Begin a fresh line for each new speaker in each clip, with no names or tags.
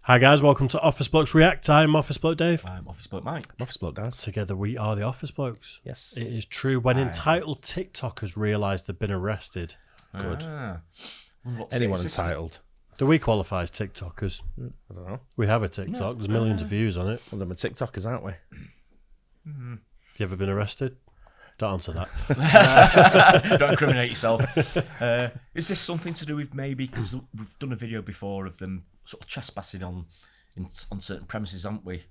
Hi guys, welcome to Office Blokes React. I'm Office Bloke Dave.
I'm Office Bloke Mike.
Office Bloke Dance.
Together we are the Office Blokes.
Yes.
It is true. When entitled TikTokers realise they've been arrested.
Good.
What's
Anyone
it?
entitled?
Do we qualify as TikTokers?
I don't know.
We have a TikTok. There's millions of views on it.
Well, then we're TikTokers, aren't we?
You ever been arrested? Don't answer that.
Don't incriminate yourself. Is this something to do with maybe, because we've done a video before of them sort of trespassing on certain premises, haven't we?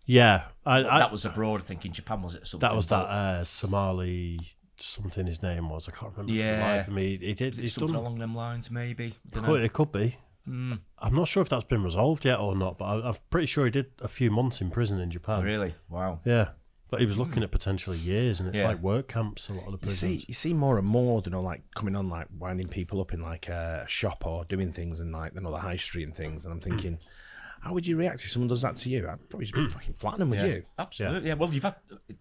Yeah.
That was abroad, I think, in Japan, was it? Something?
That was that Somali, something his name was. I can't remember for the life of me. He's
something
done
along them lines, maybe.
It could be. I'm not sure if that's been resolved yet or not, but I'm pretty sure he did a few months in prison in Japan.
Really? Wow.
Yeah. But he was looking at potentially years, and it's like work camps, a lot of the prisons.
You see more and more, like coming on, like winding people up in like a shop or doing things in like the high street and things. And I'm thinking, how would you react if someone does that to you? I'd probably just fucking flatten them with you.
Absolutely. Yeah. Well,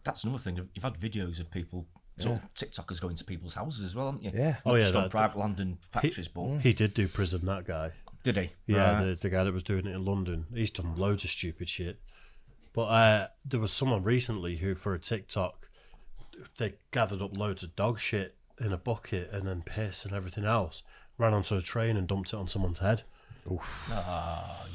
that's another thing. You've had videos of people, TikTokers going to people's houses as well, haven't you?
Yeah.
Not just on private land and factories, but
He did do prison, that guy.
did he?
Yeah,
Right.
the guy that was doing it in London. He's done loads of stupid shit. But there was someone recently who, for a TikTok, they gathered up loads of dog shit in a bucket and then piss and everything else, ran onto a train and dumped it on someone's head.
Oof.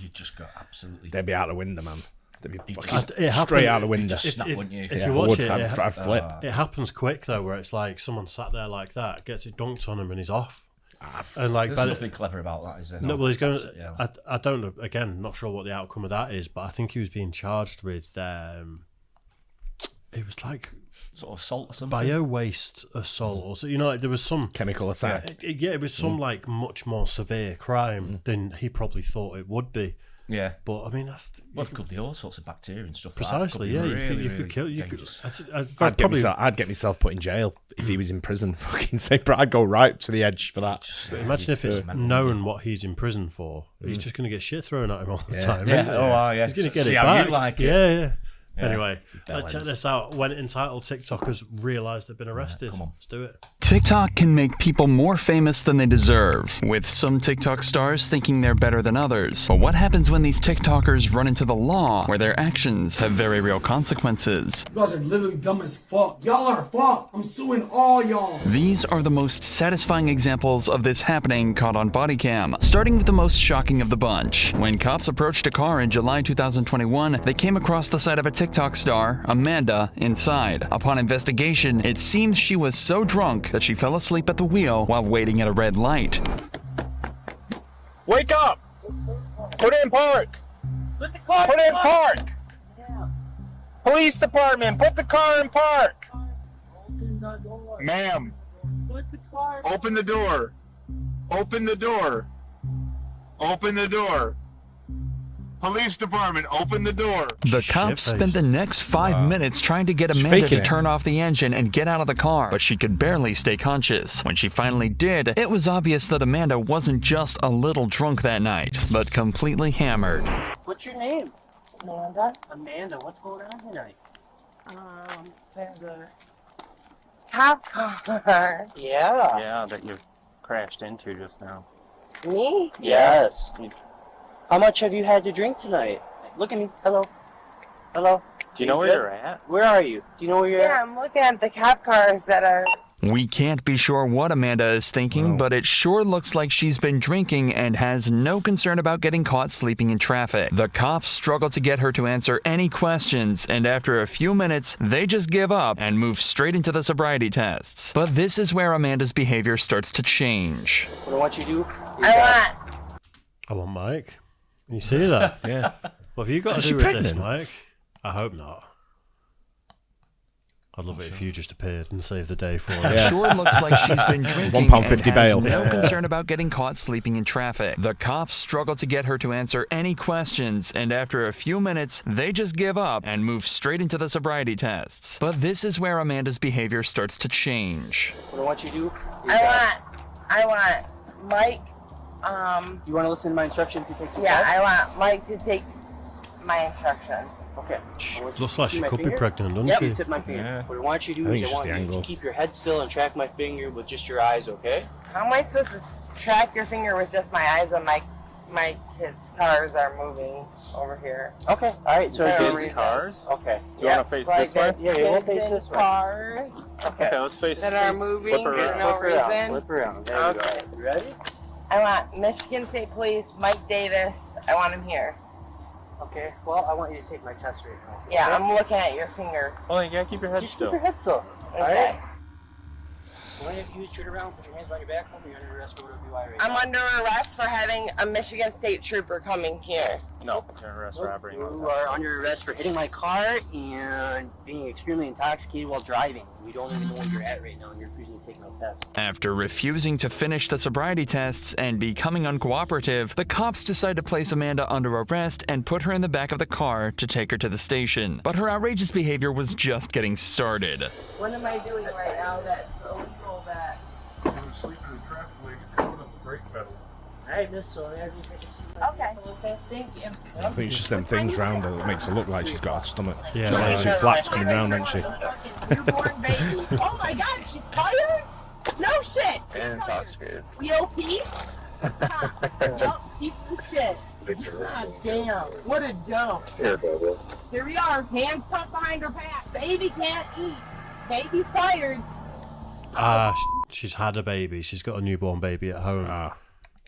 You just got absolutely.
They'd be out the window, man. They'd be
It
fucking
happened-
straight out the window.
Just snap, wouldn't you?
If
Yeah,
you
I
watch
would.
it,
I'd flip.
it happens quick though, where it's like someone sat there like that, gets it dunked on him, and he's off. And like,
There's nothing clever about that, is there?
no, well, he's going.
Yeah.
I don't know. Again, not sure what the outcome of that is, but I think he was being charged with. It was like
Sort of assault or something.
bio waste assault, or so. You know, like there was some
Chemical attack.
it was some like much more severe crime than he probably thought it would be.
Yeah.
But I mean, that's
Well, there could be all sorts of bacteria and stuff.
precisely.
Like that.
Yeah,
Could be
you could kill. You could.
dangerous.
I'd get myself put in jail if he was in prison. Fucking say, but I'd go right to the edge for that.
Imagine if it's known what he's in prison for. He's just going to get shit thrown at him all the time.
Yeah.
isn't he?
Oh, wow, yeah.
He's going to get
See
it
how
back.
you like it.
Yeah. Anyway, let's check
Bellends.
this out. When entitled TikTokers realise they've been arrested.
come on.
Let's do it.
TikTok can make people more famous than they deserve, with some TikTok stars thinking they're better than others. But what happens when these TikTokers run into the law, where their actions have very real consequences?
You guys are literally dumb as fuck. Y'all are fucked. I'm suing all y'all.
These are the most satisfying examples of this happening caught on body cam, starting with the most shocking of the bunch. When cops approached a car in July 2021, they came across the side of a TikTok star, Amanda, inside. Upon investigation, it seems she was so drunk that she fell asleep at the wheel while waiting at a red light.
Wake up! Put it in park! Put it in park! Police department, put the car in park! Ma'am, open the door. Open the door. Open the door. Police department, open the door.
The cops
Shit-faced.
spent the next 5 minutes trying to get Amanda
faking
to
it.
turn off the engine and get out of the car, but she could barely stay conscious. When she finally did, it was obvious that Amanda wasn't just a little drunk that night, but completely hammered.
What's your name? Amanda. Amanda, what's going on tonight?
There's a cop car.
Yeah.
Yeah, that you crashed into just now.
Me?
Yes. How much have you had to drink tonight? Look at me. Hello. Hello.
Do you know where
good?
you're at?
Where are you? Do you know where you're
Yeah,
at?
I'm looking at the cop cars that are.
We can't be sure what Amanda is thinking, but it sure looks like she's been drinking and has no concern about getting caught sleeping in traffic. The cops struggle to get her to answer any questions, and after a few minutes, they just give up and move straight into the sobriety tests. But this is where Amanda's behavior starts to change.
What I want you to do?
I want Mike. You see that?
Yeah.
What have you got to
Is
do
she
with this,
pregnant?
Mike? I hope not. I'd love it if you just appeared and saved the day for us.
Yeah.
Sure looks like she's been drinking
£1.50
and has
bail.
no concern about getting caught sleeping in traffic. The cops struggle to get her to answer any questions, and after a few minutes, they just give up and move straight into the sobriety tests. But this is where Amanda's behavior starts to change.
What I want you to do?
I want Mike.
You want to listen to my instructions to take some
Yeah,
calls?
I want Mike to take my instructions.
Okay. I want you
Looks
to
like
see
she
my
could be
finger.
pregnant, doesn't
Yep,
she?
you tip my finger. What I want you to do
I think
is
it's
I
just
want
the
you to
angle.
keep your head still and track my finger with just your eyes, okay?
How am I supposed to track your finger with just my eyes on my My kids' cars are moving over here.
Okay, alright, so
Kids'
cars?
Okay.
Do you want to face this way?
Yeah, we'll face this way.
Cars
Okay, let's face
that are moving
flip
for
around.
no
Flip around,
reason.
flip around. There you go.
Okay.
You ready?
I want Michigan State Police, Mike Davis. I want him here.
Okay, well, I want you to take my test right now.
Yeah,
Okay?
I'm looking at your finger.
Oh, you gotta keep your head
Just
still.
keep your head still.
Okay.
Alright? When you use turn around, put your hands behind your back, you're under arrest for WI right
I'm
now.
under arrest for having a Michigan State Trooper coming here.
No, you're under arrest for robbery.
You are under arrest for hitting my car and being extremely intoxicated while driving. We don't even know where you're at right now, and you're refusing to take no test.
After refusing to finish the sobriety tests and becoming uncooperative, the cops decide to place Amanda under arrest and put her in the back of the car to take her to the station. But her outrageous behavior was just getting started.
What am I doing right now that's illegal that...
Sleeping in the traffic lane, put up the brake pedal.
Alright, miss, so whenever you take a seat.
Okay. Thank you.
I think it's just them things round her that makes her look like she's got a stomach.
Yeah,
She's got
like-
two flaps coming round, hasn't she?
Newborn baby. Oh my god, she's tired? No shit.
And intoxicated.
EOP? Yup, piece of shit. God damn. What a dump. Here we are, hands tucked behind her back. Baby can't eat. Baby's tired.
She's had a baby. She's got a newborn baby at home.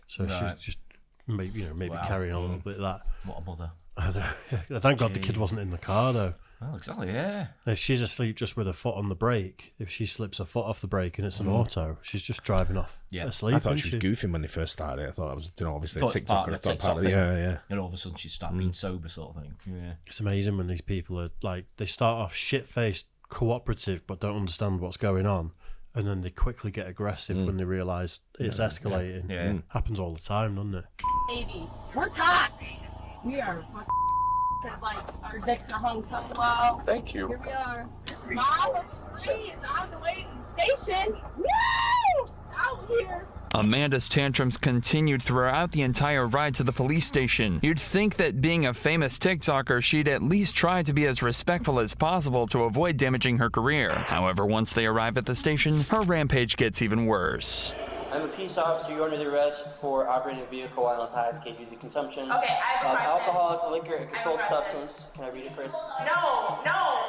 So
Right.
she's just maybe
Wow.
carrying on a little bit of that.
What a mother.
I know. Thank God the kid wasn't in the car though.
Oh, exactly, yeah.
If she's asleep just with her foot on the brake, if she slips her foot off the brake and it's an auto, she's just driving off asleep.
I thought
isn't
she was goofing when they first started. I thought that was, obviously a
Thought it's
TikTok.
part of the TikTok thing.
Yeah.
And all of a sudden she started being sober, sort of thing. Yeah.
It's amazing when these people are like, they start off shit-faced, cooperative, but don't understand what's going on. And then they quickly get aggressive when they realise it's escalating.
Yeah.
Happens all the time, doesn't it?
Baby, we're cops. We are fucking like our dicks are hung so low.
Thank you.
Here we are. Mom of three is on the way to the station. No! Out here.
Amanda's tantrums continued throughout the entire ride to the police station. You'd think that being a famous TikToker, she'd at least try to be as respectful as possible to avoid damaging her career. However, once they arrive at the station, her rampage gets even worse.
I'm a peace officer. You're under the arrest for operating a vehicle while intoxicated due to the consumption
Okay, I have a
of
question.
alcoholic liquor, a controlled
question.
substance. Can I read it first?
No,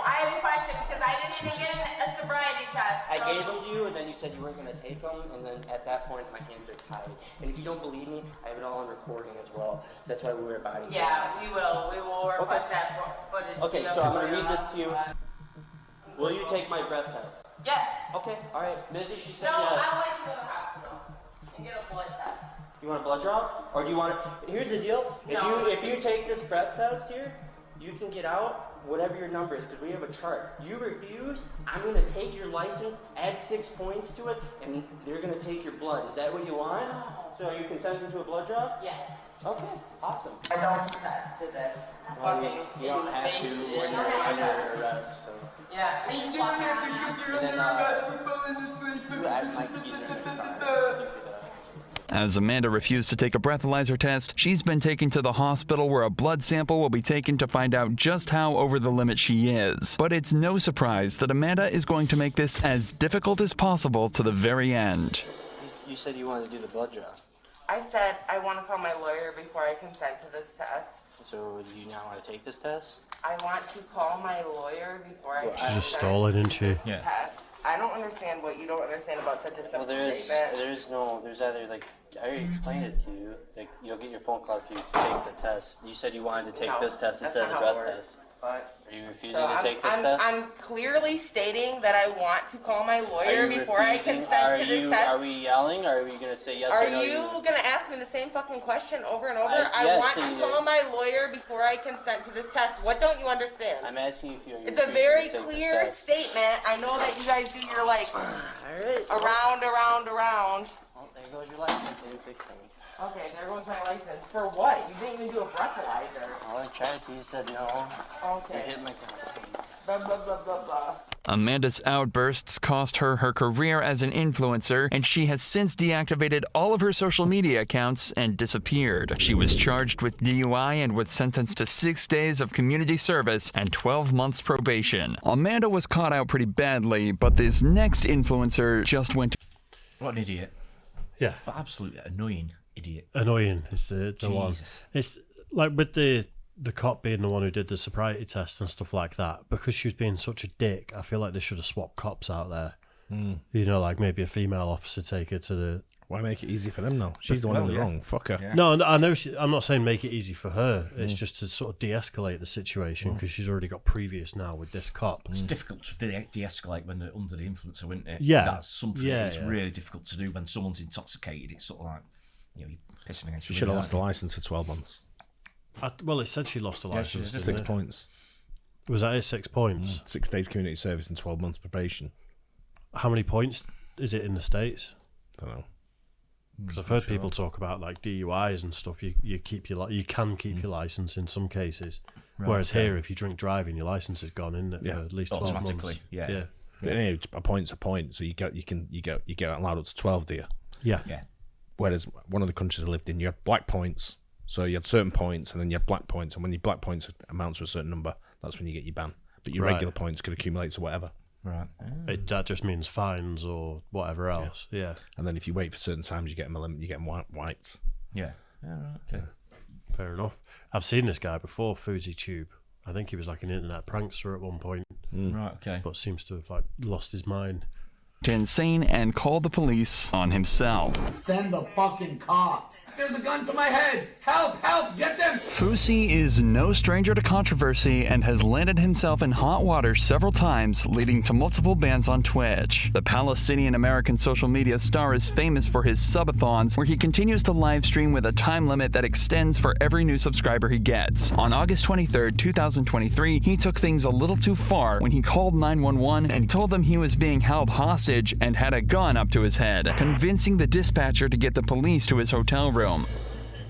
I have a question because I didn't even get a sobriety test.
I gave them to you, and then you said you weren't going to take them, and then at that point, my hands are tied. And if you don't believe me, I have it all on recording as well. So that's why we wear body.
Yeah, we will. We will request that footage.
Okay, so I'm going to read this to you. Will you take my breath test?
Yes.
Okay, all right. Mizzy, she said
No,
yes.
I would like to go to the hospital and get a blood test.
You want a blood draw, or do you want? Here's the deal. If you take this breath test here, you can get out whatever your number is because we have a chart. You refuse, I'm gonna take your license, add 6 points to it, and they're gonna take your blood. Is that what you want? So are you consenting to a blood draw?
Yes.
Okay, awesome.
I don't consent to this.
Well, you don't have to when you're under arrest. So.
Yeah.
And then you ask my keys are in the car.
As Amanda refused to take a breathalyzer test, she's been taken to the hospital where a blood sample will be taken to find out just how over the limit she is. But it's no surprise that Amanda is going to make this as difficult as possible to the very end.
You said you wanted to do the blood draw.
I said I want to call my lawyer before I consent to this test.
So do you not want to take this test?
I want to call my lawyer before I consent.
She's just stalling, isn't she?
Yeah.
Test. I don't understand what you don't understand about such a simple
Well,
statement.
there's either like, I already explained it to you, like you'll get your phone call if you take the test. You said you wanted to take
No,
this test
that's
instead of the
not how it
breath
works.
test.
But
Are you refusing
so
to take this test?
I'm clearly stating that I want to call my lawyer before I consent to this test.
Are we yelling, or are we gonna say yes
Are
or no?
you gonna ask me the same fucking question over and over? I
yeah,
want
so
to
you-
call my lawyer before I consent to this test. What don't you understand?
I'm asking if you're.
It's a very clear statement. I know that you guys do your like
Alright.
around.
Well, there goes your license in 6 minutes.
Okay, there goes my license. For what? You didn't even do a breathalyzer.
Well, I tried to, you said no. You
Okay.
hit my car.
Blah blah blah blah blah.
Amanda's outbursts cost her her career as an influencer, and she has since deactivated all of her social media accounts and disappeared. She was charged with DUI and was sentenced to 6 days of community service and 12 months probation. Amanda was caught out pretty badly, but this next influencer just went.
What an idiot.
Yeah.
But absolutely annoying. idiot.
Annoying is the one.
Jesus.
It's like with the cop being the one who did the sobriety test and stuff like that, because she was being such a dick, I feel like they should have swapped cops out there. You know, like maybe a female officer take her to the...
Why make it easy for them, though? She's the one in the wrong. Fuck her.
Yeah.
No, I know. I'm not saying make it easy for her. It's just to sort of de-escalate the situation because she's already got previous now with this cop.
It's difficult to de-escalate when they're under the influence, isn't it?
Yeah.
That's something that's
yeah.
really difficult to do when someone's intoxicated. It's sort of like, you're pissing against
She
your
should have
window,
lost the license for 12 months.
Well, it said she lost a license.
did.
6 points.
Was that it? 6 points?
6 days community service and 12 months probation.
How many points is it in the States?
Don't know.
Because I've heard people talk about like DUIs and stuff. You can keep your license in some cases, whereas here, if you drink driving, your license is gone, isn't it?
Yeah.
For at least 12
Automatically,
months.
yeah.
But anyway, a point's a point, so you get allowed up to 12, do you?
Yeah.
Whereas one of the countries I lived in, you had black points, so you had certain points, and then you had black points, and when your black points amount to a certain number, that's when you get your ban. But your regular points could accumulate to whatever.
Right.
That just means fines or whatever else. Yeah.
And then if you wait for certain times, you get them a limit. You get them whites.
Yeah. Right, okay.
Fair enough. I've seen this guy before, Fousey Tube. I think he was like an internet prankster at one point,
Right, okay.
but seems to have like lost his mind.
Insane and called the police on himself.
Send the fucking cops. There's a gun to my head. Help, help, get them.
Fousey is no stranger to controversy and has landed himself in hot water several times, leading to multiple bans on Twitch. The Palestinian-American social media star is famous for his subathons, where he continues to live stream with a time limit that extends for every new subscriber he gets. On August 23rd, 2023, he took things a little too far when he called 911 and told them he was being held hostage and had a gun up to his head, convincing the dispatcher to get the police to his hotel room.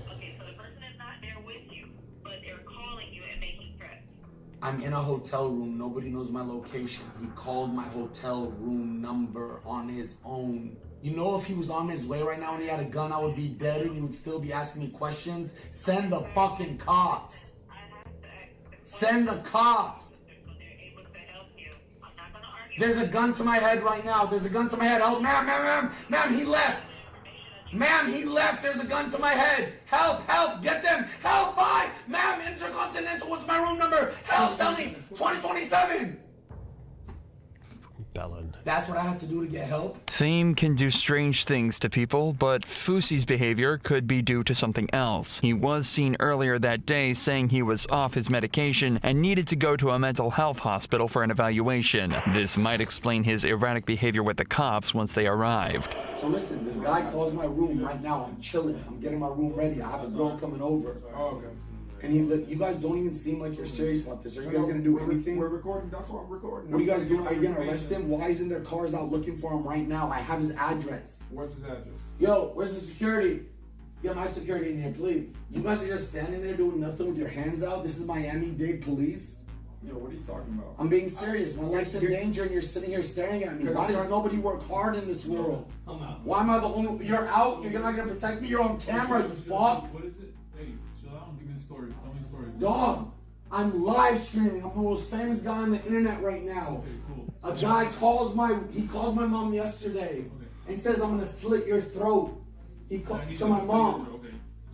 Okay, so the person is not there with you, but they're calling you and making threats.
I'm in a hotel room. Nobody knows my location. He called my hotel room number on his own. You know, if he was on his way right now and he had a gun, I would be dead and he would still be asking me questions. Send the fucking cops. Send the cops. There's a gun to my head right now. There's a gun to my head. Help, ma'am, he left. Ma'am, he left. There's a gun to my head. Help, get them. Help, bye. Ma'am, Intercontinental, what's my room number? Help, tell me. 2027.
Bellin.
That's what I have to do to get help?
Fame can do strange things to people, but Fousey's behavior could be due to something else. He was seen earlier that day saying he was off his medication and needed to go to a mental health hospital for an evaluation. This might explain his erratic behavior with the cops once they arrived.
So listen, this guy calls my room right now. I'm chilling. I'm getting my room ready. I have a girl coming over.
Oh, okay.
And you guys don't even seem like you're serious about this. Are you guys gonna do anything?
We're recording. That's what I'm recording.
What are you guys doing? Are you gonna arrest him? Why isn't there cars out looking for him right now? I have his address.
What's his address?
Yo, where's the security? Get my security in here, please. You guys are just standing there doing nothing with your hands out. This is Miami-Dade police.
Yo, what are you talking about?
I'm being serious. My life's in danger and you're sitting here staring at me. Why does nobody work hard in this world? Why am I the only... You're out? You're not gonna protect me? You're on camera, you fuck.
What is it? Hey, chill out and give me the story. Tell me the story.
Dog, I'm live streaming. I'm the most famous guy on the internet right now.
Okay, cool.
A guy calls my mom yesterday and says I'm gonna slit your throat. He called to my mom.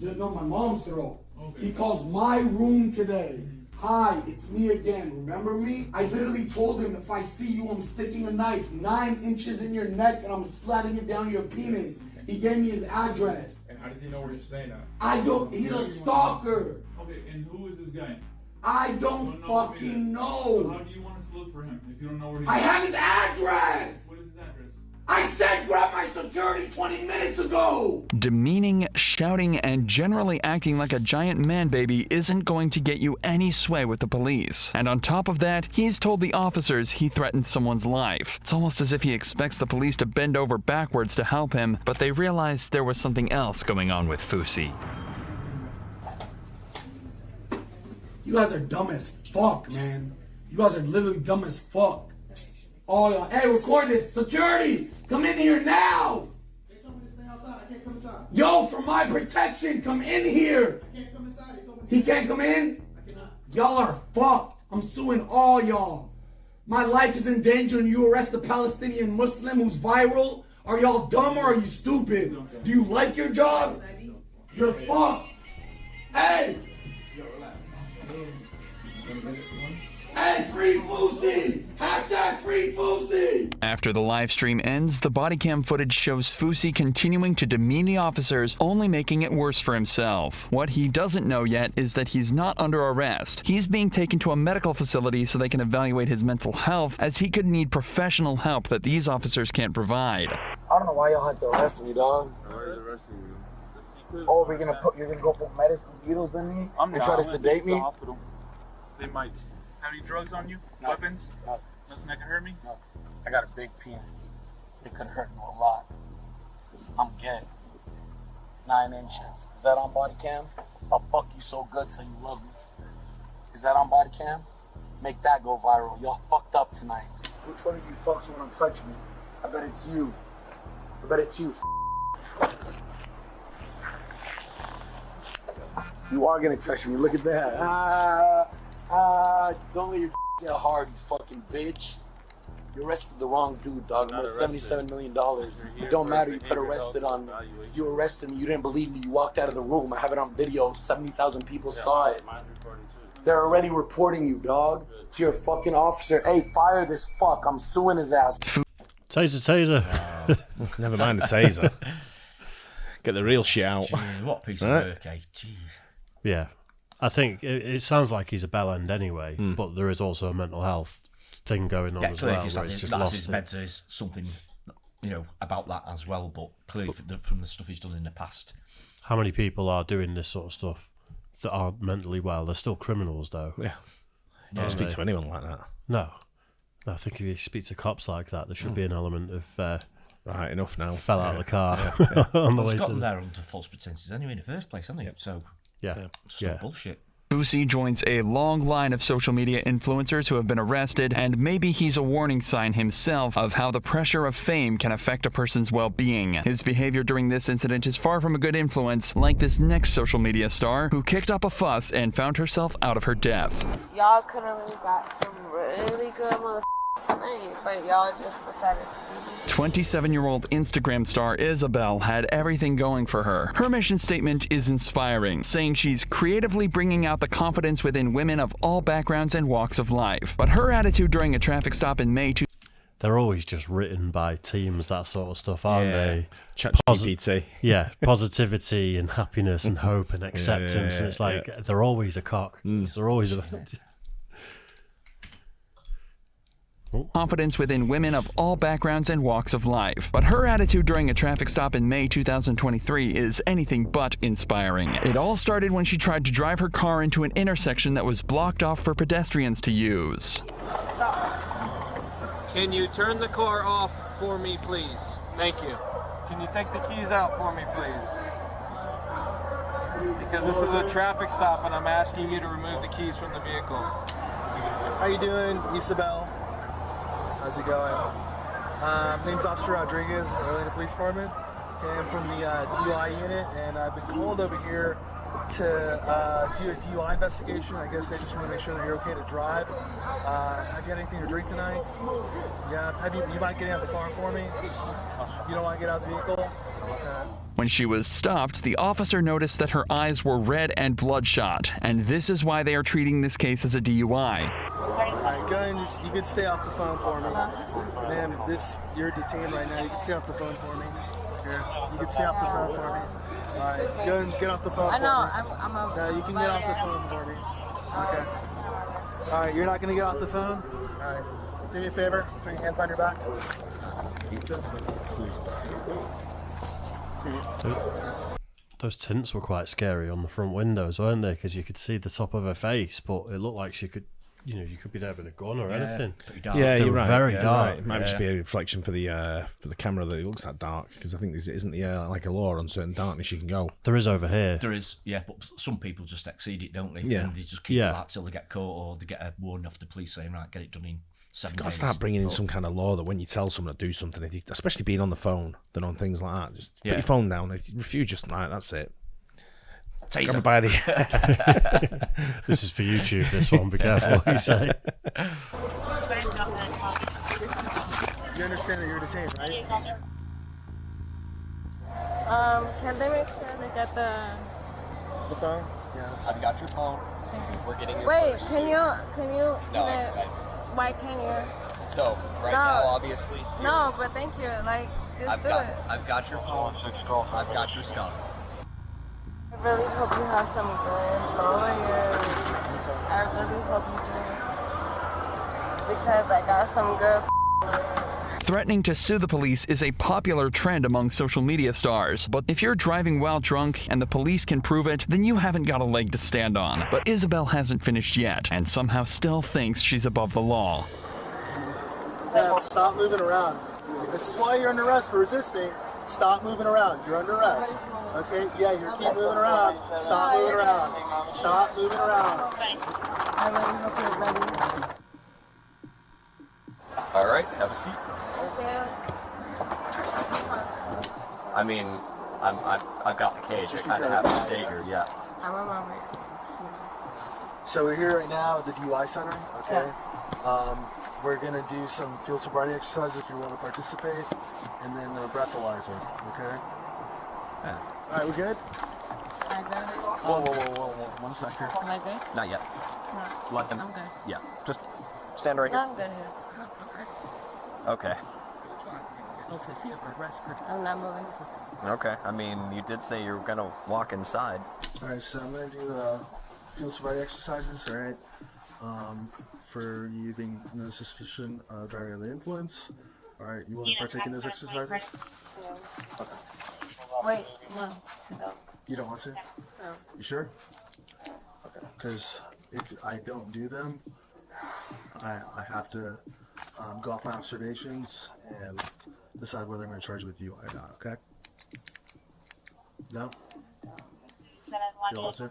Okay.
No, my mom's throat.
Okay.
He calls my room today. Hi, it's me again. Remember me? I literally told him if I see you, I'm sticking a knife 9 inches in your neck and I'm sliding it down your penis. He gave me his address.
And how does he know where you're staying at?
I don't. He's a stalker.
Okay, and who is this guy?
I don't fucking know.
So how do you want us to look for him if you don't know where he is?
I have his address.
What is his address?
I said grab my security 20 minutes ago.
Demeaning, shouting, and generally acting like a giant man baby isn't going to get you any sway with the police. And on top of that, he's told the officers he threatened someone's life. It's almost as if he expects the police to bend over backwards to help him, but they realized there was something else going on with Fousey.
You guys are dumb as fuck, man. You guys are literally dumb as fuck. All y'all. Hey, record this. Security, come in here now.
They told me to stay outside. I can't come inside.
Yo, for my protection, come in here.
I can't come inside. They told me
He can't come in?
I cannot.
Y'all are fucked. I'm suing all y'all. My life is in danger and you arrest a Palestinian Muslim who's viral? Are y'all dumb or are you stupid? Do you like your job? You're fucked. Hey! Hey, free Fousey! Hashtag free Fousey!
After the live stream ends, the body cam footage shows Fousey continuing to demean the officers, only making it worse for himself. What he doesn't know yet is that he's not under arrest. He's being taken to a medical facility so they can evaluate his mental health, as he could need professional help that these officers can't provide.
I don't know why y'all had to arrest me, dog.
Why are you arresting you?
Oh, you're gonna go put medicine needles in me and try to sedate me?
Hospital. They might. Have any drugs on you?
No.
Weapons?
No.
Nothing that can hurt me?
No. I got a big penis. It could hurt you a lot. I'm gay. 9 inches. Is that on body cam? I'll fuck you so good till you love me. Is that on body cam? Make that go viral. Y'all fucked up tonight. Which one of you fucks wanna touch me? I bet it's you. I bet it's you. You are gonna touch me. Look at that. Don't let your get hard, you fucking bitch. You arrested the wrong dude, dog. I'm worth $77 million. It don't matter. You put arrested on me. You arrested me. You didn't believe me. You walked out of the room. I have it on video. 70,000 people saw it. They're already reporting you, dog. To your fucking officer. Hey, fire this fuck. I'm suing his ass.
Taser.
Never mind the taser. Get the real shit out.
Gee, what piece of work, eh? Gee.
Yeah. I think it sounds like he's a bell end anyway, but there is also a mental health thing going on as well. Where he's just
that's
lost
his
it.
meds is something, about that as well. But clearly, from the stuff he's done in the past,
How many people are doing this sort of stuff that aren't mentally well? They're still criminals, though.
Yeah. Don't speak to anyone like that.
No. I think if you speak to cops like that, there should be an element of
right, enough now.
Fell out of the car
Yeah.
on the
he's
way
got
to
them there under false pretenses anyway in the first place, hasn't he? So it's not bullshit.
Fousey joins a long line of social media influencers who have been arrested, and maybe he's a warning sign himself of how the pressure of fame can affect a person's well-being. His behavior during this incident is far from a good influence, like this next social media star who kicked up a fuss and found herself out of her depth.
Y'all could have really got some really good motherfuckers tonight, but y'all just decided to
27-year-old Instagram star Isabel had everything going for her. Her mission statement is inspiring, saying she's creatively bringing out the confidence within women of all backgrounds and walks of life. But her attitude during a traffic stop in May
They're always just written by teams, that sort of stuff, aren't they?
ChatGPT.
Yeah, positivity and happiness and hope and acceptance. And it's like, they're always a cock. They're always a...
confidence within women of all backgrounds and walks of life. But her attitude during a traffic stop in May 2023 is anything but inspiring. It all started when she tried to drive her car into an intersection that was blocked off for pedestrians to use.
Can you turn the car off for me, please? Thank you. Can you take the keys out for me, please? Because this is a traffic stop and I'm asking you to remove the keys from the vehicle.
How you doing, Isabel? How's it going? Name's Officer Rodriguez, Atlanta Police Department. Okay, I'm from the DUI unit, and I've been called over here to do a DUI investigation. I guess they just want to make sure that you're okay to drive. Have you had anything to drink tonight? Yeah. You mind getting out of the car for me? You don't want to get out of the vehicle? Okay.
When she was stopped, the officer noticed that her eyes were red and bloodshot, and this is why they are treating this case as a DUI.
Alright, go ahead and you can stay off the phone for me. Ma'am, you're detained right now. You can stay off the phone for me. Here, you can stay off the phone for me. Alright, go ahead and get off the phone for me.
I'm a...
No, you can get off the phone for me. Okay. Alright, you're not going to get off the phone? Alright. Do me a favor. Put your hands behind your back.
Those tints were quite scary on the front windows, weren't they? Because you could see the top of her face, but it looked like she could, you could be there with a gun or anything.
Yeah,
they
you're
were
right.
very
yeah,
dark.
Right. It might just be a reflection for the camera that it looks that dark, because I think there isn't like a law on certain darkness you can go.
There is over here.
There is, yeah, but some people just exceed it, don't they?
Yeah.
And they just keep it that till they get caught or they get a warning off the police saying, right, get it done in 7 days.
You've got to start bringing in some kind of law that when you tell someone to do something, especially being on the phone, then on things like that, just put your phone down. If you refuse, just like that's it.
Taser.
Grab a by the...
This is for YouTube, this one. Be careful what you say.
You understand that you're detained, right?
Can they make sure they get the
phone? Yeah.
I've got your phone. We're getting your
Wait,
purse.
can you
No,
get it? Why can't you?
So, right
No.
now, obviously,
No, but thank you. Like, just
I've
do
got,
it.
I've got your phone. I've got your stuff.
I really hope you have some good lawyers. I really hope you do. Because I got some good lawyers.
Threatening to sue the police is a popular trend among social media stars. But if you're driving while drunk and the police can prove it, then you haven't got a leg to stand on. But Isabel hasn't finished yet and somehow still thinks she's above the law.
Yeah, stop moving around. This is why you're under arrest for resisting. Stop moving around. You're under arrest. Okay? Yeah, you keep moving around. Stop moving around. Stop moving around.
I really hope you're ready.
All right, have a seat. I mean, I've got the cage. I kind of have to stay here. Yeah.
I'm on my way.
So we're here right now at the DUI Center, okay? We're gonna do some field sobriety exercises if you want to participate, and then a breathalyzer, okay?
Yeah.
All right, we good?
I good?
Whoa. 1 second.
Am I good?
Not yet.
No.
Let them.
I'm good.
Yeah. Just stand right
No,
here.
I'm good here.
Okay.
I'm not moving.
Okay. I mean, you did say you were gonna walk inside.
All right, so I'm gonna do field sobriety exercises, all right? For you being no suspicion of driving under the influence. All right, you want to partake in those exercises? Okay.
Wait, no.
You don't want to?
No.
You sure? Okay. Because if I don't do them, I have to go off my observations and decide whether I'm going to charge you with DUI or not. Okay? No? You don't want to?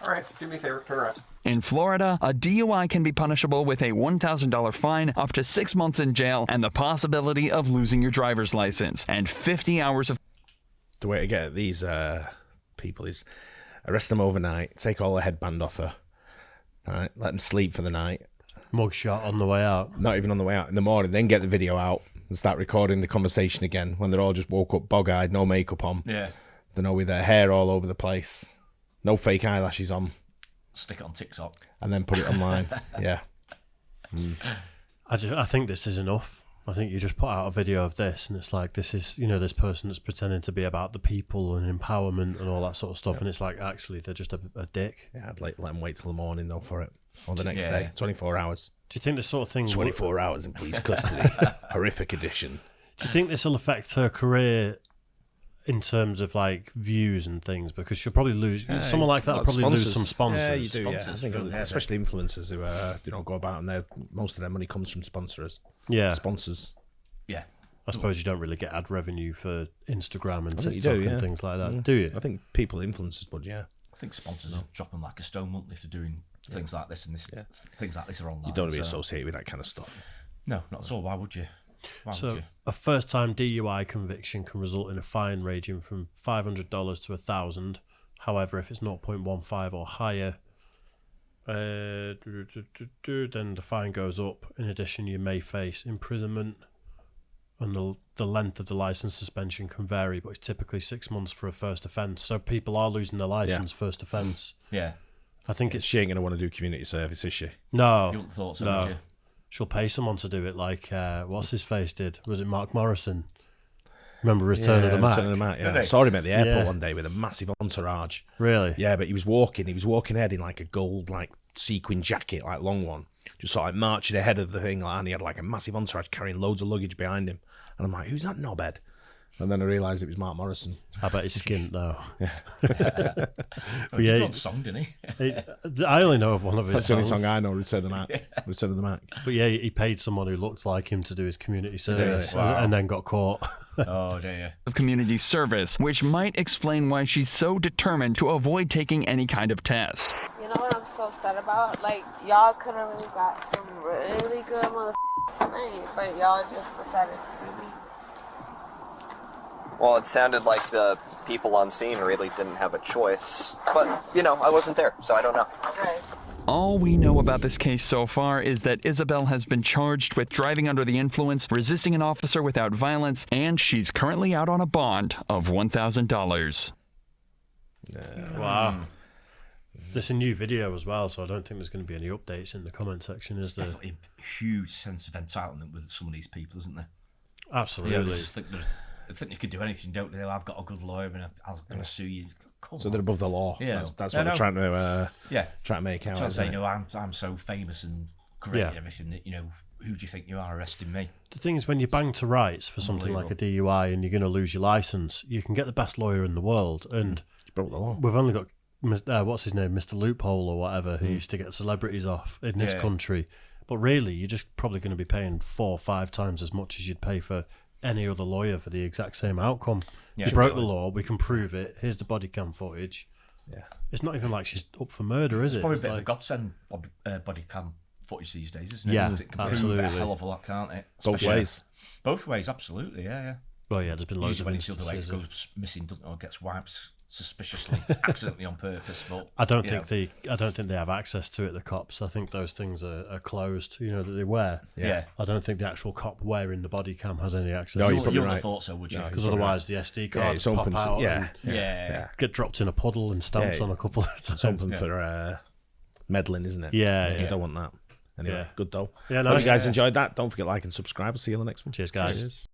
All right. Do me a favor. Turn around.
In Florida, a DUI can be punishable with a $1,000 fine, up to 6 months in jail, and the possibility of losing your driver's license, and 50 hours of...
The way to get at these people is arrest them overnight, take all the headband off her, right? Let them sleep for the night.
Mugshot on the way out.
Not even on the way out. In the morning, then get the video out and start recording the conversation again when they're all just woke up bog-eyed, no makeup on.
Yeah.
They know, with their hair all over the place, no fake eyelashes on.
Stick it on TikTok.
And then put it online. Yeah.
I think this is enough. I think you just put out a video of this and it's like, this is, this person that's pretending to be about the people and empowerment and all that sort of stuff. Yeah. And it's like, actually, they're just a dick.
Yeah, I'd let them wait till the morning, though, for it. Or the next day. 24 hours.
Do you think this sort of thing...
24 hours in police custody. Horrific edition.
Do you think this will affect her career in terms of, like, views and things? Because she'll probably lose... someone like that will probably lose some sponsors.
Yeah, you do, I think, especially influencers who, go about and most of their money comes from sponsors.
Yeah.
Sponsors.
Yeah.
I suppose you don't really get ad revenue for Instagram and
TikTok
and things like that, do you?
I think people, influencers would, yeah.
I think sponsors are dropping like a stone monthly for doing things like this, and things like this are online.
You don't want to be associated with that kind of stuff.
No, not at all. Why would you?
A first-time DUI conviction can result in a fine ranging from $500 to $1,000. However, if it's 0.15 or higher, then the fine goes up. In addition, you may face imprisonment, and the length of the license suspension can vary, but it's typically 6 months for a first offence. So people are losing their license first offence.
Yeah.
I think
she ain't going to want to do community service, is she?
No.
You wouldn't have thought so,
no.
would you?
She'll pay someone to do it, like, what's his face did? Was it Mark Morrison? Remember Return of the Mac?
Return of the Mac, yeah. I saw him at the airport one day with a massive entourage.
Really?
Yeah, but he was walking ahead in like a gold, like, sequin jacket, like long one. Just sort of like marching ahead of the thing, and he had like a massive entourage carrying loads of luggage behind him. And I'm like, who's that knobhead? And then I realised it was Mark Morrison.
I bet he's skint now.
Yeah. He got a song, didn't he?
I only know of one of his
songs. That's the only song I know, Return of the Mac. Return of the Mac.
But yeah, he paid someone who looked like him to do his community service and then got caught.
Oh, dear.
Of community service, which might explain why she's so determined to avoid taking any kind of test.
You know what I'm so sad about? Like, y'all could have really got some really good motherfuckers tonight, but y'all just decided to do me.
Well, it sounded like the people on scene really didn't have a choice. But, I wasn't there, so I don't know.
Right.
All we know about this case so far is that Isabel has been charged with driving under the influence, resisting an officer without violence, and she's currently out on a bond of $1,000.
Wow. There's a new video as well, so I don't think there's going to be any updates in the comment section, is there?
Definitely a huge sense of entitlement with some of these people, isn't there?
Absolutely.
Yeah, they just think they can do anything, don't they? I've got a good lawyer and I'm going to sue you.
So they're above the law.
Yeah,
that's what they're trying to trying to make out.
Trying to say,
isn't it?
I'm so famous and great and everything that, who do you think you are arresting me?
The thing is, when you bang to rights for something like a DUI and you're going to lose your license, you can get the best lawyer in the world, and
broke the law.
We've only got what's his name, Mr. Loophole or whatever, who used to get celebrities off in this country. But really, you're just probably going to be paying 4 or 5 times as much as you'd pay for any other lawyer for the exact same outcome.
Yeah.
You broke the law, we can prove it. Here's the body cam footage.
Yeah,
it's not even like she's up for murder, is it?
It's probably a
It's
bit of
like-
a godsend body cam footage these days, isn't it?
Yeah,
Because it can
absolutely.
prove a hell of a lot, can't it?
Both
Especially-
ways.
Both ways, absolutely. Yeah.
Well, yeah, there's been loads
Usually
of
when it's the other way, it
instances of-
goes missing, doesn't it, or gets wiped suspiciously, accidentally on purpose. But
I don't think they have access to it. The cops. I think those things are closed. That they wear.
Yeah.
I don't think the actual cop wearing the body cam has any access.
No,
to
you're
it.
probably
You wouldn't
right.
have thought so, would you?
No,
Because
you're probably
otherwise
right.
the SD
Yeah,
cards
it's
pop
open to-
out
yeah,
and
yeah.
get dropped in a puddle and stamped on a couple of times.
It's open for meddling, isn't it?
Yeah.
You don't want that. Anyway,
Yeah.
good though.
Yeah,
Hope
nice.
you guys enjoyed that. Don't forget to like and subscribe. I'll see you on the next one.
Cheers, guys.
Cheers.